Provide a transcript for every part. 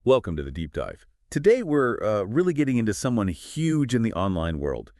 Welcome to the Deep Dive. Today we're really getting into someone huge in the online world,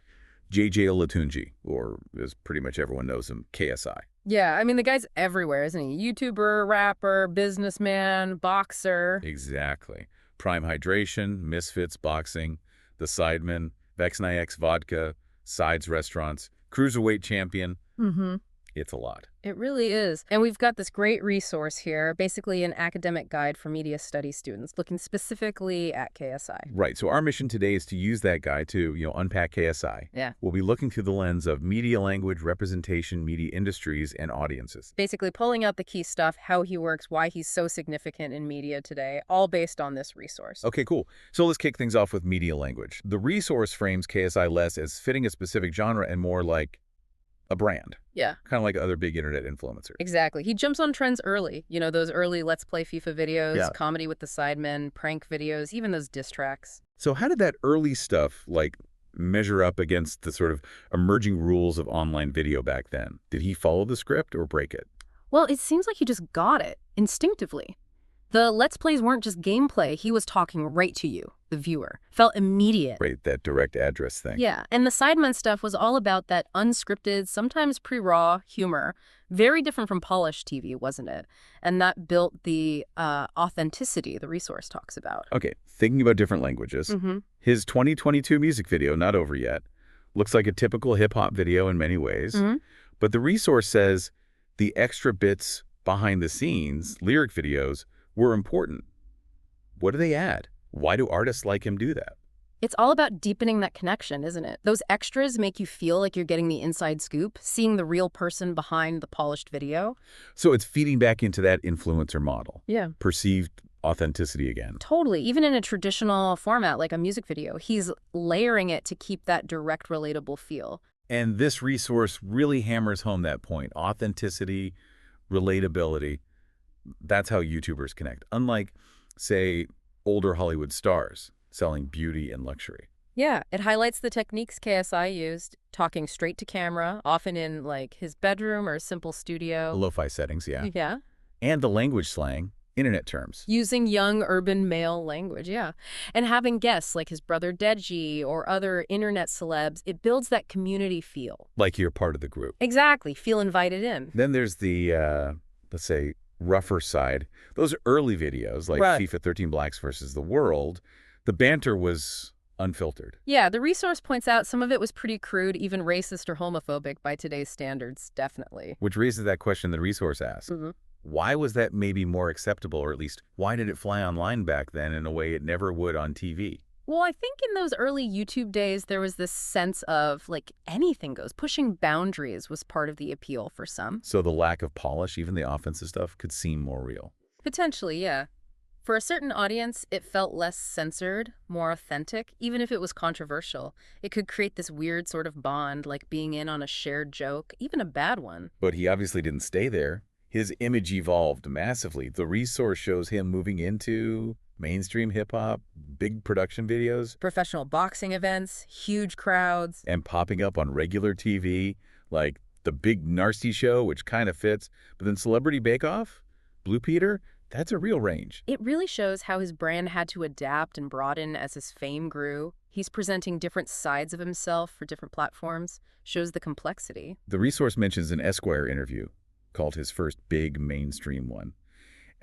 JJ Olatunji, or as pretty much everyone knows him, KSI. Yeah, I mean, the guy's everywhere, isn't he? YouTuber, rapper, businessman, boxer. Exactly. Prime Hydration, Misfits Boxing, The Sidemen, Vexnix Vodka, Sides Restaurants, Cruiserweight Champion. Mm-hmm. It's a lot. It really is. And we've got this great resource here, basically an academic guide for media studies students, looking specifically at KSI. Right, so our mission today is to use that guide to, unpack KSI. Yeah. We'll be looking through the lens of media language, representation, media industries, and audiences. Basically pulling out the key stuff, how he works, why he's so significant in media today, all based on this resource. Okay, cool. So let's kick things off with media language. The resource frames KSI less as fitting a specific genre and more like a brand. Yeah. Kind of like other big internet influencers. Exactly. He jumps on trends early. You know, those early Let's Play FIFA videos, Yeah. comedy with the Sidemen, prank videos, even those diss tracks. So how did that early stuff, measure up against the sort of emerging rules of online video back then? Did he follow the script or break it? Well, it seems like he just got it instinctively. The Let's Plays weren't just gameplay. He was talking right to you, the viewer. Felt immediate. Right, that direct address thing. Yeah, and the Sidemen stuff was all about that unscripted, sometimes pre-raw humor. Very different from polished TV, wasn't it? And that built the authenticity the resource talks about. Okay, thinking about different languages. Mm-hmm. His 2022 music video, not over yet, looks like a typical hip-hop video in many ways. Mm-hmm. But the resource says the extra bits behind the scenes, lyric videos, were important. What do they add? Why do artists like him do that? It's all about deepening that connection, isn't it? Those extras make you feel like you're getting the inside scoop, seeing the real person behind the polished video. So it's feeding back into that influencer model. Yeah. Perceived authenticity again. Totally. Even in a traditional format like a music video, he's layering it to keep that direct, relatable feel. And this resource really hammers home that point. Authenticity, relatability. That's how YouTubers connect. Unlike, say, older Hollywood stars selling beauty and luxury. Yeah, it highlights the techniques KSI used, talking straight to camera, often in like his bedroom or a simple studio. Lo-fi settings, yeah. Yeah. And the language slang, internet terms. Using young urban male language, yeah. And having guests like his brother Deji or other internet celebs, it builds that community feel. Like you're part of the group. Exactly, feel invited in. Then there's the, let's say, rougher side. Those early videos, like Right. FIFA 13 Blacks versus the World, the banter was unfiltered. Yeah, the resource points out some of it was pretty crude, even racist or homophobic by today's standards, definitely. Which raises that question the resource asks. Mhm. Why was that maybe more acceptable, or at least why did it fly online back then in a way it never would on TV? Well, I think in those early YouTube days, there was this sense of, like, anything goes. Pushing boundaries was part of the appeal for some. So the lack of polish, even the offensive stuff, could seem more real. Potentially, yeah. For a certain audience, it felt less censored, more authentic, even if it was controversial. It could create this weird sort of bond, like being in on a shared joke, even a bad one. But he obviously didn't stay there. His image evolved massively. The resource shows him moving into mainstream hip-hop, big production videos, Professional boxing events, huge crowds. and popping up on regular TV, like the Big Narsty Show, which kind of fits. But then Celebrity Bake Off, Blue Peter, that's a real range. It really shows how his brand had to adapt and broaden as his fame grew. He's presenting different sides of himself for different platforms, shows the complexity. The resource mentions an Esquire interview, called his first big mainstream one.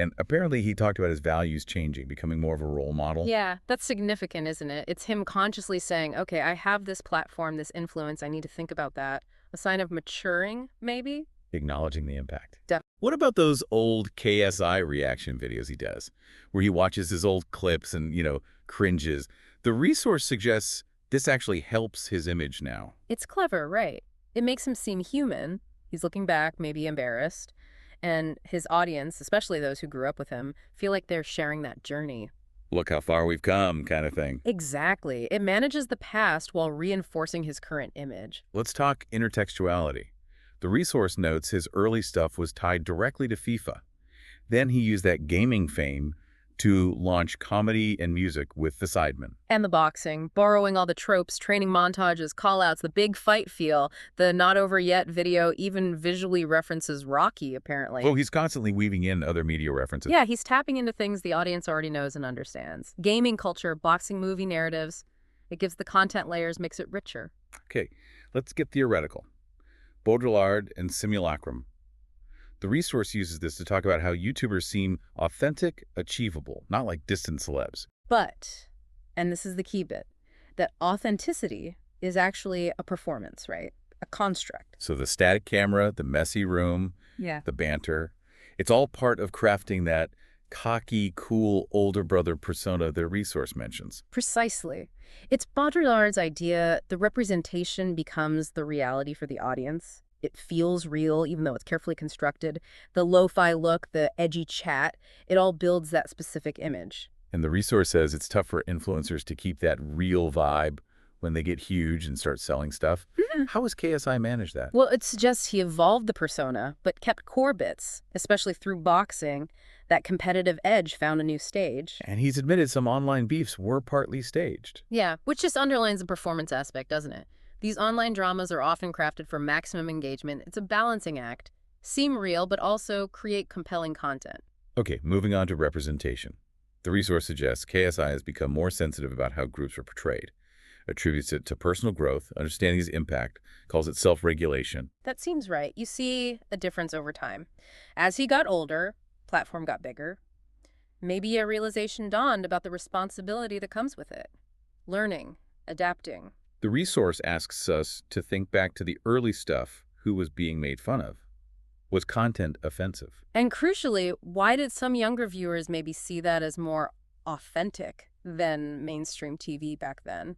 And apparently he talked about his values changing, becoming more of a role model. Yeah, that's significant, isn't it? It's him consciously saying, okay, I have this platform, this influence, I need to think about that. A sign of maturing, maybe? Acknowledging the impact. Def- What about those old KSI reaction videos he does, where he watches his old clips and, cringes? The resource suggests this actually helps his image now. It's clever, right? It makes him seem human. He's looking back, maybe embarrassed. And his audience, especially those who grew up with him, feel like they're sharing that journey. Look how far we've come, kind of thing. Exactly. It manages the past while reinforcing his current image. Let's talk intertextuality. The resource notes his early stuff was tied directly to FIFA. Then he used that gaming fame to launch comedy and music with the Sidemen. And the boxing, borrowing all the tropes, training montages, call-outs, the big fight feel. The Not Over Yet video even visually references Rocky, apparently. Oh, he's constantly weaving in other media references. Yeah, he's tapping into things the audience already knows and understands. Gaming culture, boxing movie narratives. It gives the content layers, makes it richer. Okay, let's get theoretical. Baudrillard and simulacrum. The resource uses this to talk about how YouTubers seem authentic, achievable, not like distant celebs. But, and this is the key bit, that authenticity is actually a performance, right? A construct. So the static camera, the messy room, Yeah. the banter, it's all part of crafting that cocky, cool older brother persona the resource mentions. Precisely. It's Baudrillard's idea the representation becomes the reality for the audience. It feels real, even though it's carefully constructed. The lo-fi look, the edgy chat, it all builds that specific image. And the resource says it's tough for influencers to keep that real vibe when they get huge and start selling stuff. How has KSI managed that? Well, it suggests he evolved the persona, but kept core bits, especially through boxing. That competitive edge found a new stage. And he's admitted some online beefs were partly staged. Yeah, which just underlines the performance aspect, doesn't it? These online dramas are often crafted for maximum engagement. It's a balancing act. Seem real, but also create compelling content. Okay, moving on to representation. The resource suggests KSI has become more sensitive about how groups are portrayed, attributes it to personal growth, understanding his impact, calls it self-regulation. That seems right. You see a difference over time. As he got older, platform got bigger. Maybe a realization dawned about the responsibility that comes with it. Learning, adapting. The resource asks us to think back to the early stuff who was being made fun of. Was content offensive? And crucially, why did some younger viewers maybe see that as more authentic than mainstream TV back then?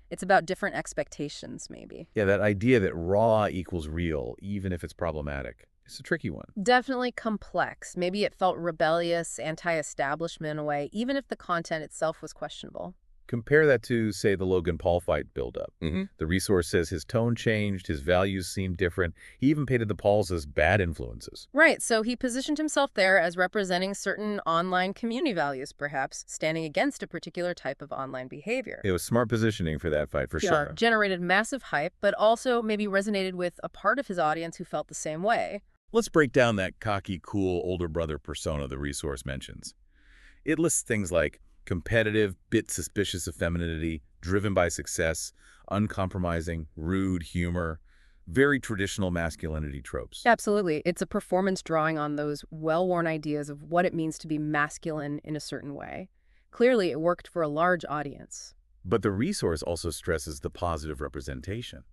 It's about different expectations, maybe. Yeah, that idea that raw equals real, even if it's problematic. It's a tricky one. Definitely complex. Maybe it felt rebellious, anti-establishment in a way, even if the content itself was questionable. Compare that to, say, the Logan Paul fight buildup. Mm-hmm. The resource says his tone changed, his values seemed different. He even painted the Pauls as bad influences. Right, so he positioned himself there as representing certain online community values, perhaps, standing against a particular type of online behavior. It was smart positioning for that fight, for sure. Generated massive hype, but also maybe resonated with a part of his audience who felt the same way. Let's break down that cocky, cool older brother persona the resource mentions. It lists things like competitive, bit suspicious of femininity, driven by success, uncompromising, rude humor, very traditional masculinity tropes. Absolutely. It's a performance drawing on those well-worn ideas of what it means to be masculine in a certain way. Clearly, it worked for a large audience. But the resource also stresses the positive representation,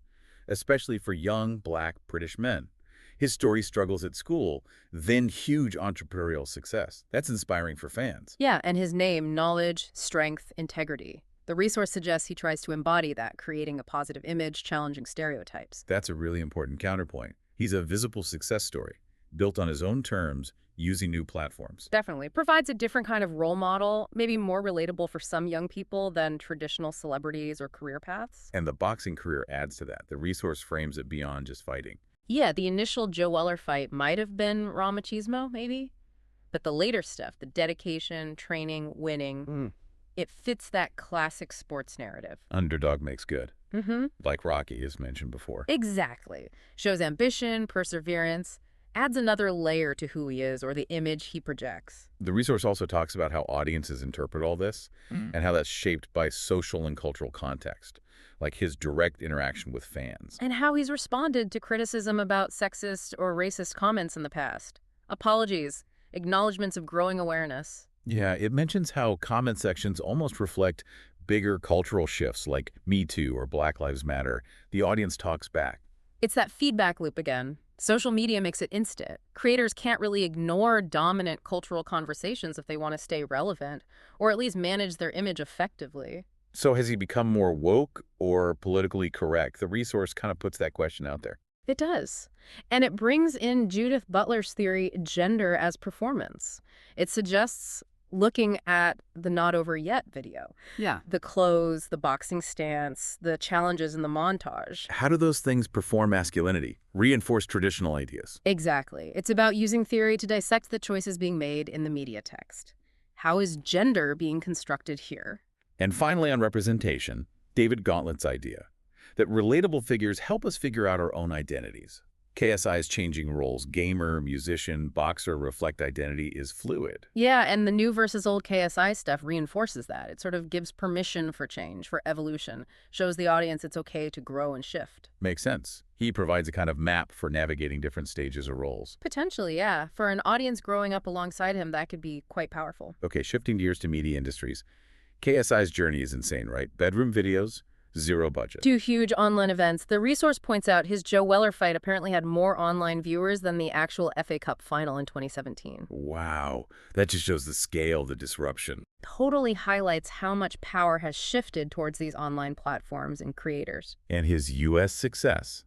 especially for young, Black, British men. His story struggles at school, then huge entrepreneurial success. That's inspiring for fans. Yeah, and his name, knowledge, strength, integrity. The resource suggests he tries to embody that, creating a positive image, challenging stereotypes. That's a really important counterpoint. He's a visible success story, built on his own terms, using new platforms. Definitely. Provides a different kind of role model, maybe more relatable for some young people than traditional celebrities or career paths. And the boxing career adds to that. The resource frames it beyond just fighting. Yeah, the initial Joe Weller fight might have been raw machismo, maybe. But the later stuff, the dedication, training, winning, it fits that classic sports narrative. Underdog makes good. Mm-hmm. Like Rocky, as mentioned before. Exactly. Shows ambition, perseverance, adds another layer to who he is or the image he projects. The resource also talks about how audiences interpret all this and how that's shaped by social and cultural context, like his direct interaction with fans. And how he's responded to criticism about sexist or racist comments in the past. Apologies, acknowledgments of growing awareness. Yeah, it mentions how comment sections almost reflect bigger cultural shifts like Me Too or Black Lives Matter. The audience talks back. It's that feedback loop again. Social media makes it instant. Creators can't really ignore dominant cultural conversations if they want to stay relevant, or at least manage their image effectively. So has he become more woke or politically correct? The resource kind of puts that question out there. It does. And it brings in Judith Butler's theory, gender as performance. It suggests looking at the Not Over Yet video. Yeah. The clothes, the boxing stance, the challenges in the montage. How do those things perform masculinity, reinforce traditional ideas? Exactly. It's about using theory to dissect the choices being made in the media text. How is gender being constructed here? And finally, on representation, David Gauntlet's idea that relatable figures help us figure out our own identities. KSI's changing roles, gamer, musician, boxer, reflect identity is fluid. Yeah, and the new versus old KSI stuff reinforces that. It sort of gives permission for change, for evolution, shows the audience it's okay to grow and shift. Makes sense. He provides a kind of map for navigating different stages or roles. Potentially, yeah. For an audience growing up alongside him, that could be quite powerful. Okay, shifting gears to media industries. KSI's journey is insane, right? Bedroom videos, zero budget. 2 huge online events. The resource points out his Joe Weller fight apparently had more online viewers than the actual FA Cup final in 2017. Wow, that just shows the scale of the disruption. Totally highlights how much power has shifted towards these online platforms and creators. And his U.S. success.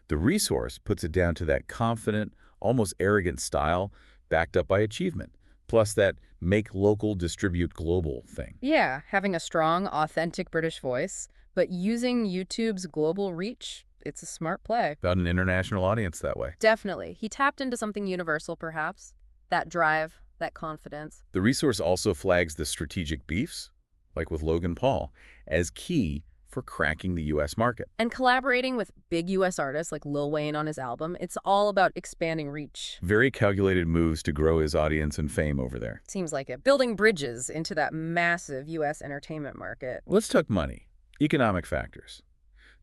The resource puts it down to that confident, almost arrogant style backed up by achievement, plus that make local, distribute global thing. Yeah, having a strong, authentic British voice, but using YouTube's global reach, it's a smart play. Got an international audience that way. Definitely. He tapped into something universal, perhaps. That drive, that confidence. The resource also flags the strategic beefs, like with Logan Paul, as key for cracking the U.S. market. And collaborating with big U.S. artists like Lil Wayne on his album, it's all about expanding reach. Very calculated moves to grow his audience and fame over there. Seems like it. Building bridges into that massive U.S. entertainment market. Let's talk money. Economic factors.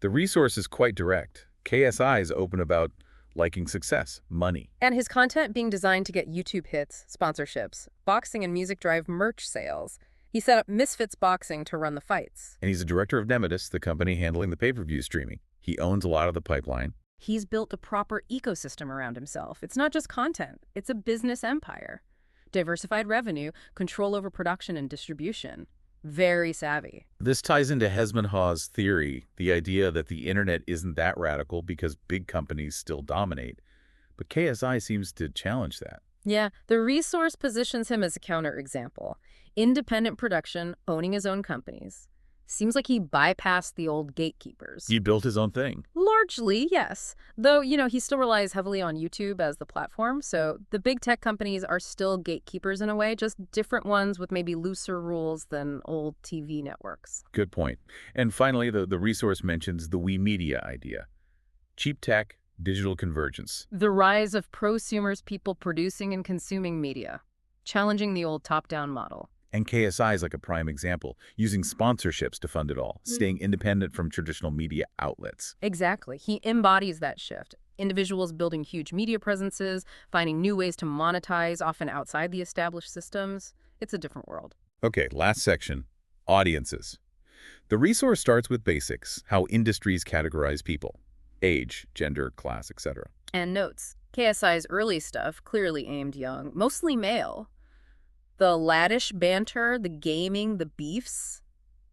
The resource is quite direct. KSI is open about liking success, money. And his content being designed to get YouTube hits, sponsorships, boxing and music drive merch sales. He set up Misfits Boxing to run the fights. And he's a director of Nemetis, the company handling the pay-per-view streaming. He owns a lot of the pipeline. He's built a proper ecosystem around himself. It's not just content, it's a business empire. Diversified revenue, control over production and distribution. Very savvy. This ties into Hesman Hawes' theory, the idea that the internet isn't that radical because big companies still dominate. But KSI seems to challenge that. Yeah, the resource positions him as a counterexample. Independent production, owning his own companies. Seems like he bypassed the old gatekeepers. He built his own thing. Largely, yes. Though, he still relies heavily on YouTube as the platform, so the big tech companies are still gatekeepers in a way, just different ones with maybe looser rules than old TV networks. Good point. And finally, the resource mentions the we media idea. Cheap tech, digital convergence. The rise of prosumers, people producing and consuming media, challenging the old top-down model. And KSI is like a prime example, using sponsorships to fund it all, staying independent from traditional media outlets. Exactly. He embodies that shift. Individuals building huge media presences, finding new ways to monetize, often outside the established systems. It's a different world. Okay, last section, audiences. The resource starts with basics, how industries categorize people, age, gender, class, etc. And notes. KSI's early stuff clearly aimed young, mostly male. The laddish banter, the gaming, the beefs,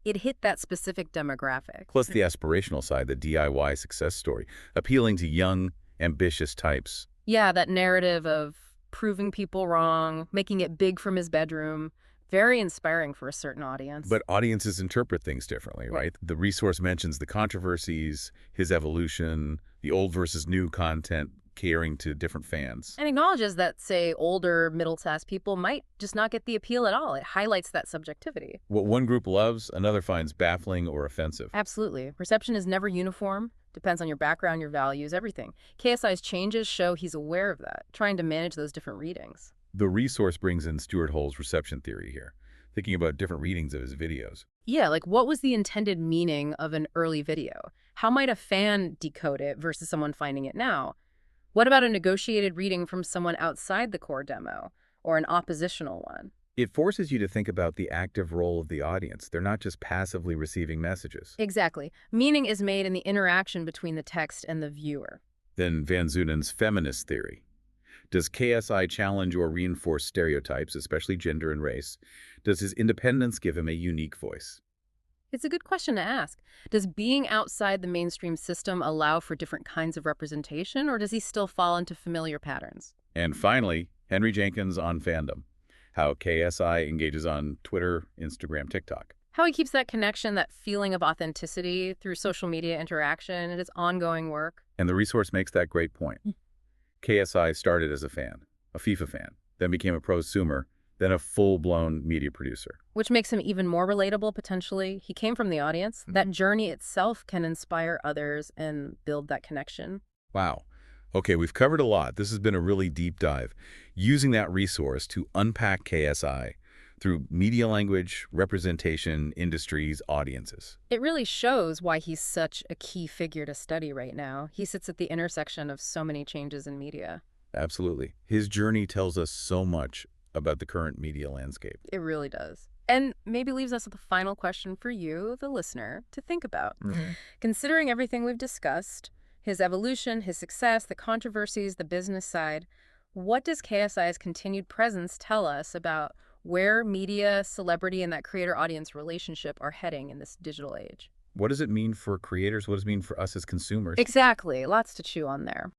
it hit that specific demographic. Plus the aspirational side, the DIY success story, appealing to young, ambitious types. Yeah, that narrative of proving people wrong, making it big from his bedroom. Very inspiring for a certain audience. But audiences interpret things differently, right? The resource mentions the controversies, his evolution, the old versus new content, catering to different fans. And acknowledges that, say, older middle-class people might just not get the appeal at all. It highlights that subjectivity. What one group loves, another finds baffling or offensive. Absolutely. Perception is never uniform. Depends on your background, your values, everything. KSI's changes show he's aware of that, trying to manage those different readings. The resource brings in Stuart Hull's reception theory here, thinking about different readings of his videos. Yeah, like what was the intended meaning of an early video? How might a fan decode it versus someone finding it now? What about a negotiated reading from someone outside the core demo, or an oppositional one? It forces you to think about the active role of the audience. They're not just passively receiving messages. Exactly. Meaning is made in the interaction between the text and the viewer. Then Van Zunen's feminist theory. Does KSI challenge or reinforce stereotypes, especially gender and race? Does his independence give him a unique voice? It's a good question to ask. Does being outside the mainstream system allow for different kinds of representation, or does he still fall into familiar patterns? And finally, Henry Jenkins on fandom. How KSI engages on Twitter, Instagram, TikTok. How he keeps that connection, that feeling of authenticity through social media interaction and his ongoing work. And the resource makes that great point. KSI started as a fan, a FIFA fan, then became a prosumer, than a full-blown media producer. Which makes him even more relatable, potentially. He came from the audience. That journey itself can inspire others and build that connection. Wow. Okay, we've covered a lot. This has been a really deep dive, using that resource to unpack KSI through media language, representation, industries, audiences. It really shows why he's such a key figure to study right now. He sits at the intersection of so many changes in media. Absolutely. His journey tells us so much about the current media landscape. It really does. And maybe leaves us with a final question for you, the listener, to think about. Considering everything we've discussed, his evolution, his success, the controversies, the business side, what does KSI's continued presence tell us about where media, celebrity, and that creator-audience relationship are heading in this digital age? What does it mean for creators? What does it mean for us as consumers? Exactly. Lots to chew on there.